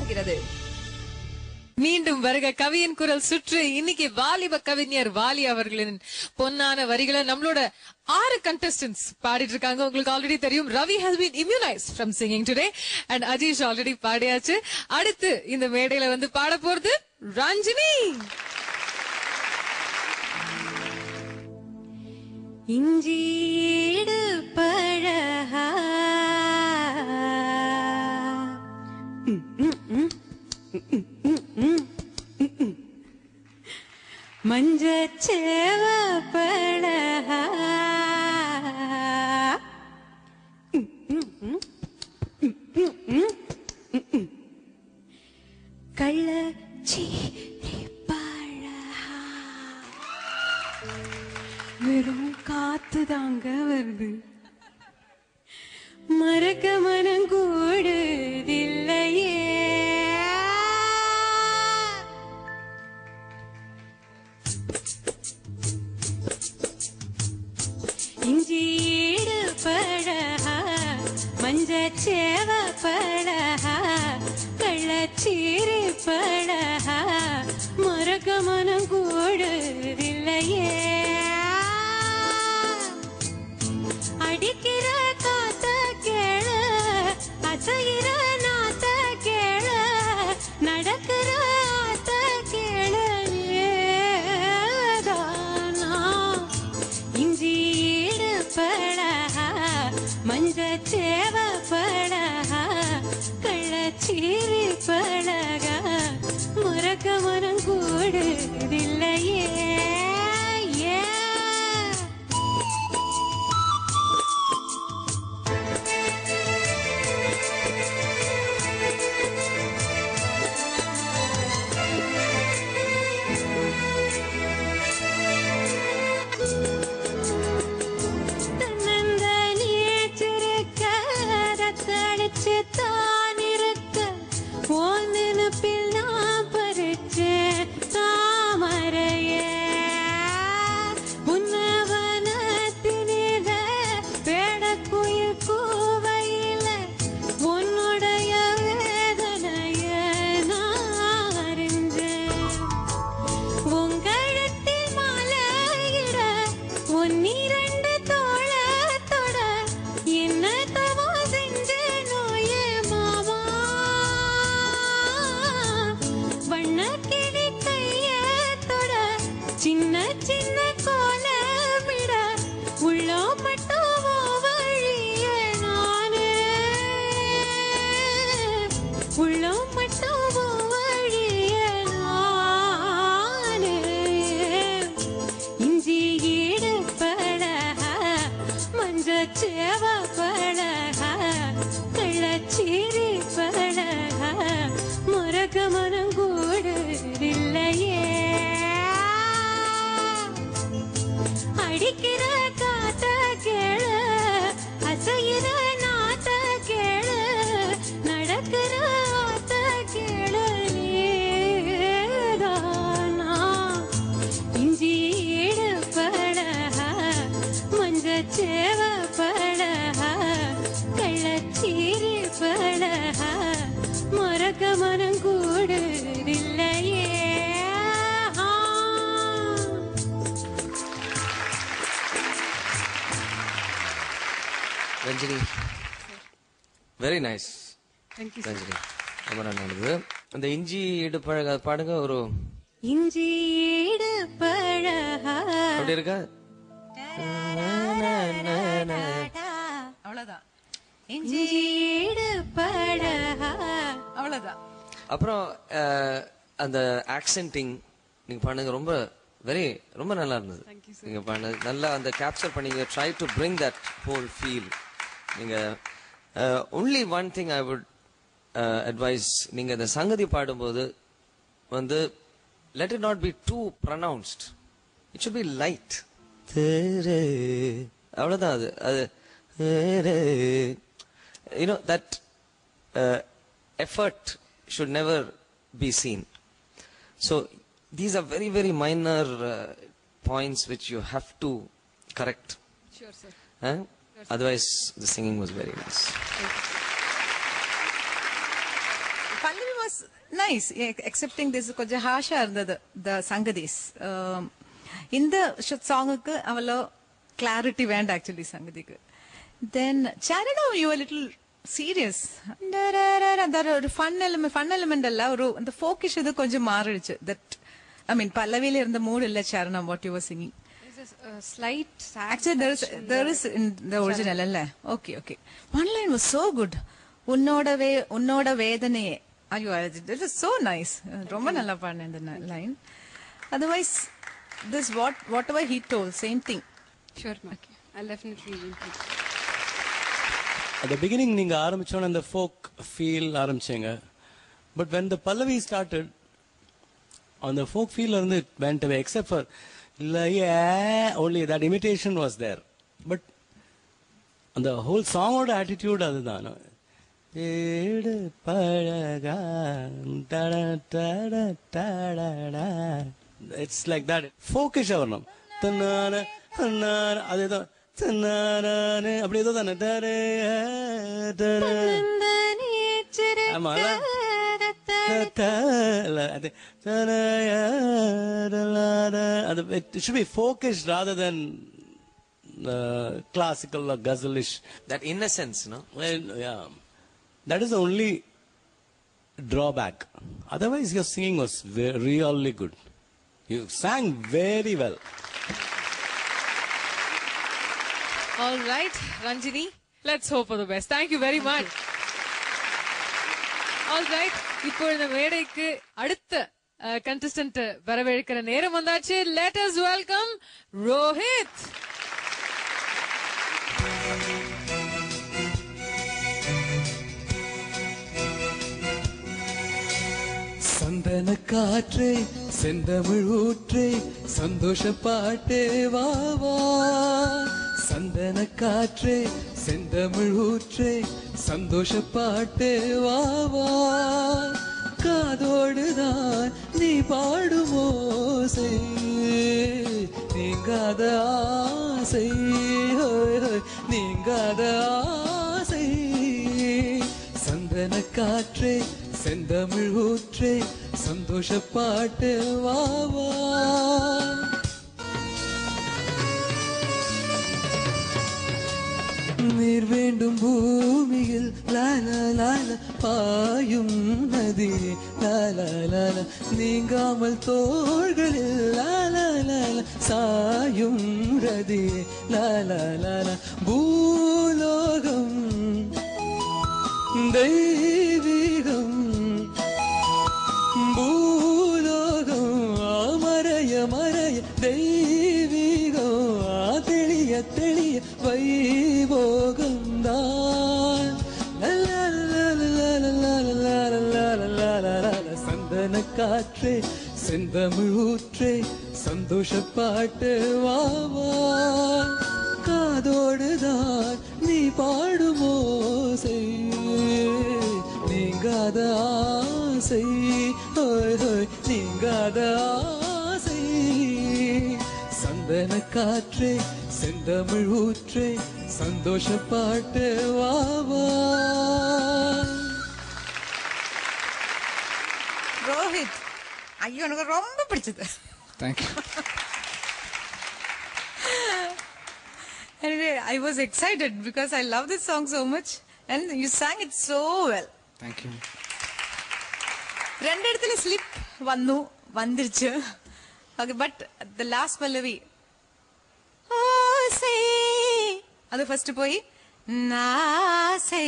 போகிறது. மீண்டும் வருக கவியின் குரல் சுற்று. இன்னைக்கு வாலிப கவிஞர் வாலி அவர்களின் பொன்னான வரிகளை நம்மளோட 6 contestants பாடிட்டு இருக்காங்க. உங்களுக்கு ஆல்ரெடி தெரியும், Ravi has been immunized from singing today and Ajeesh already பாடியாச்சு. அடுத்து இந்த மேடையில வந்து பாட போறது ரஞ்சினி. இஞ்சீடு பழகா மஞ்சச்சேவ பழகா கள்ளச்சீரி பழகா வெறும் காத்துதாங்க வருது, மறக்க மனம் கூடுதில்லையே. இஞ்சீடு பழகா மஞ்சச்சேவ பழகா கள்ளச்சீரி பழகா மறக்க மனம் கூடுதில்லையே. அடிக்கிற காத்த கேள அசைகிற நாத்த கேள நடக்கிற ஆத்த கேள இஞ்சீடு பழகா மஞ்சச்சேவ பழகா கள்ளச்சீரி பழகா மறக்க மனம் கூடுதில்லையே. சின்ன சின்ன கோலமிட உள்ளோ மட்டும் வழிய நானே உள்ளோ மட்டும் வழிய நானே. இஞ்சி ஈடு பழகா மஞ்சச்சேவ பழகா கள்ளச்சீரி பழகா மறக்க மனம் கூடுதில்லையே. அடிக்கிற காத்த கேள அசைகிற நாத்த கேள நடக்கிற ஆத்த கேள நீதானா. இஞ்சீடு பழகா மஞ்சச்சேவ பழகா கள்ளச்சீரி பழகா மறக்க மனம் கூடுதில்லையே. Ranjini, very nice. ரஞ்சினி ரொம்ப நல்லா இருந்தது. அந்த இஞ்சி ஈடு பழக பாடுங்க. ஒரு இஞ்சி ஈடு பழகா அப்படி இருக்கா? அவ்வளவுதான். இஞ்சி ஈடு பழகா அவ்வளவுதான். அப்புறம் அந்த ஆக்சென்டிங் நீங்க பண்ணுங்க, ரொம்ப ரொம்ப நல்லா இருந்தது. நீங்க பண்ண நல்லா அந்த கேப்சர் பண்ணீங்க. Try to bring that whole feel. நீங்க only one thing I would advise, நீங்க இந்த சங்கதி பாடும்போது வந்து let it not be too pronounced. It should be light. அவ்வளவுதான். அது you know that effort should never be seen. So these are very very minor points which you have to correct. Sure sir. Otherwise the singing was very nice. Pallavi was nice, excepting this கொஞ்சம் ஹாஷா இருந்தது the சங்கதிஸ். இந்த சாங்குக்கு அவ்வளோ clarity வேண்டாம் actually சங்கதிக்கு. Then சாரடா you a little serious. அந்த ஒரு fun element அல்ல, ஒரு அந்த ஃபோக்கிஷ் இது கொஞ்சம் மாறிடுச்சு. தட் ஐ மீன் பல்லவியில இருந்த மூட் இல்ல சாரணம் what you were singing. Slight Actually, there is in the original, alla. Okay. One line was so good. உன்னோட வேதனையே. ஐயோ, it is so nice. ரொம்ப நல்லா பாடின இந்த line. Otherwise, this whatever he told, same thing. Sure, ma'am. I'll definitely repeat. At the beginning, நீங்க ஆரம்பிச்சோன அந்த folk feel ஆரம்பிச்சீங்க. But when the Pallavi started, on the folk feel இருந்து it went away, except for only that imitation was there. But on the whole song oda attitude adudana. Edu palaga tada tada tada. It's like that. Folkish avarnam. Tanana tanana adedha tanana apdi edho thana tare tara. Amala it should be folkish rather than classical or ghazalish. That innocence, no? Well, yeah, that is the only drawback. Otherwise, your singing was really good. You sang very well. All right, Ranjini, let's hope for the best. Thank you very much. All right, இப்போ இந்த மேடைக்கு அடுத்த contestant வரவேற்கிற நேரம் வந்தாச்சு. Let us welcome Rohit. சந்தன காற்றே செந்தமிழ் ஊற்றே சந்தோஷ பாட்டே வா வா. சந்தன காற்றே செந்தமிழ் ஊற்றே சந்தோஷ பாட்டே வா வா. காதோடுதான் நீ பாடும் ஓசை நீங்காத ஆசை நீங்காத ஆசை. சந்தன காற்றே செந்தமிழ் ஊற்றே சந்தோஷ பாட்டு வா வா. நீர் வேண்டும் பூமியில் லால லால பாயும் நதி லால லால நீங்காமல் தோள்களில் லால லால சாயும் ரதி லால லால. பூலோகம் தெய்வீகம் பூலோகம் மறைய மறைய தெய்வீகம் தெளிய தெளிய வைபோகம்தான். சந்தன காற்றே செந்தமிழ் ஊற்றே சந்தோஷ பாட்டு வா வா. காதோடுதான் நீ பாடும் ஓசை நீங்காத ஆசை நீங்காத ஆசை. சந்தன காற்றே செந்தமிழ் ஊற்றே சந்தோஷ பாட்டு வா வா. ரோஹித், ஐயோ எனக்கு ரொம்ப பிடிச்சது. Thank you. Anyway, I was excited because I love this song so much and you sang it so well. Thank you. ரெண்டு இடத்துல ஸ்லிப் வந்துருச்சு. Okay, but the last Pallavi ஆசை அது ஃபர்ஸ்ட் போய் நாசை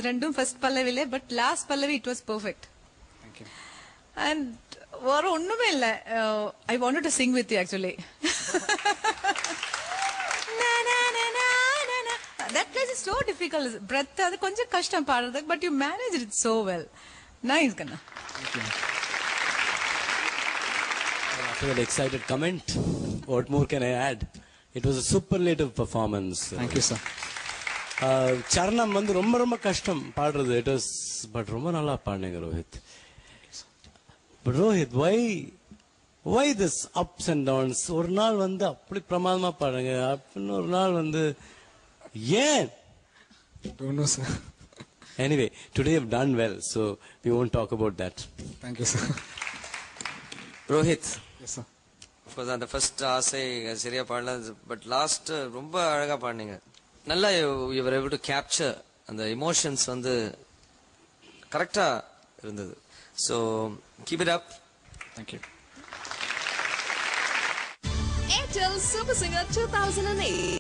ரெண்டும் ஃபர்ஸ்ட் பல்லவில. பட் லாஸ்ட் பல்லவி it was perfect. Thank you. And வேற ஒண்ணுமே இல்ல. I wanted to sing with you actually. That place is so difficult. Breath அது கொஞ்சம் கஷ்டம் பாடுறது. But you managed it so well. Nice, Kanna. Thank you. After that excited comment, what more can I add? It was a superlative performance. Thank you, sir. சரணம் வந்து ரொம்ப ரொம்ப கஷ்டம் பாடுறது. It was, but ரொம்ப நல்லா பாடுனீங்க Rohit. But Rohit, why this ups and downs? ஒரு நாள் வந்து அப்படி பிரமாதமா பாடுங்க, அப்படின்னு ஒரு நாள் வந்து ஏன்? Don't know, sir. Anyway, today you've done well, so we won't talk about that. Thank you, sir. Rohit Yes, sir. Of course அந்த ஃபர்ஸ்ட் ஆசை சரியா பாடல, பட் லாஸ்ட் ரொம்ப அழகா பாடினீங்க. நல்லா you were able to capture அந்த எமோஷன்ஸ் வந்து கரெக்டா இருந்தது. So keep it up. Thank you. Airtel Super Singer 2008.